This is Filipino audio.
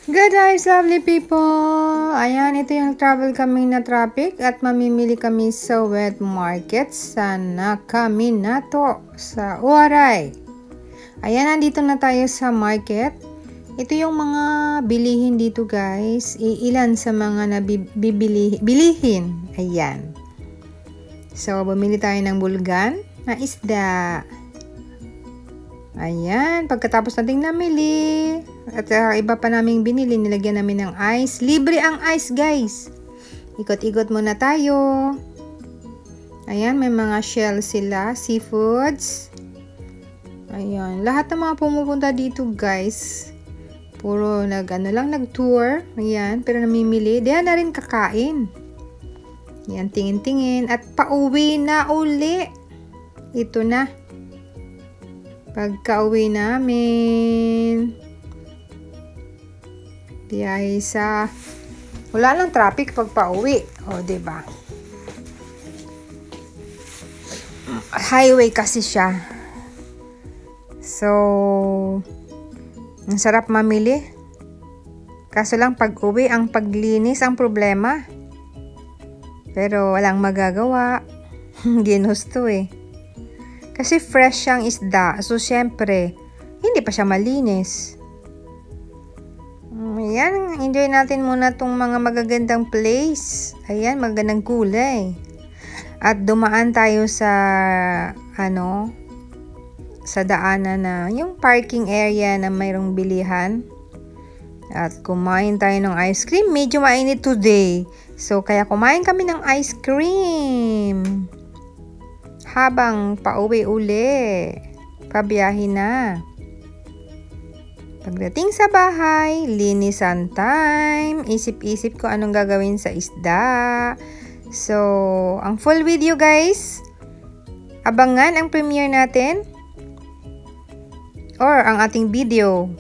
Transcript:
Good eyes, lovely people! Ayan, ito yung travel kami na traffic at mamimili kami sa wet market sa Nakaminato sa Uaray. Ayan, nandito na tayo sa market. Ito yung mga bilihin dito guys. Ilan sa mga bilihin. Ayan. So, bumili tayo ng bulgan na isda. Ayan, pagkatapos nating namili at iba pa naming binili, nilagyan namin ng ice. Libre ang ice guys. Ikot-ikot muna tayo. Ayan, may mga shell sila, seafoods. Ayan, lahat ng mga pumupunta dito guys, puro nag-tour. Ayan, pero namimili. Diyan na rin kakain. Ayan, tingin-tingin at pauwi na uli. Ito na. Pagka-uwi namin, biyahe sa wala lang traffic pag pauwi. O, diba? Highway kasi siya. So, ang sarap mamili. Kaso lang pag-uwi, ang paglinis ang problema. Pero walang magagawa. Ginusto eh. Kasi fresh siyang isda. So, syempre, hindi pa siya malinis. Ayan, enjoy natin muna tong mga magagandang place. Ayan, magandang kulay. At dumaan tayo sa, sa daanan na, yung parking area na mayroong bilihan. At kumain tayo ng ice cream. Medyo mainit today. So, kaya kumain kami ng ice cream. Habang pauwi uli, pabiyahe na. Pagdating sa bahay, linisan time, isip-isip ko anong gagawin sa isda. So, ang full video guys, abangan ang premiere natin or ang ating video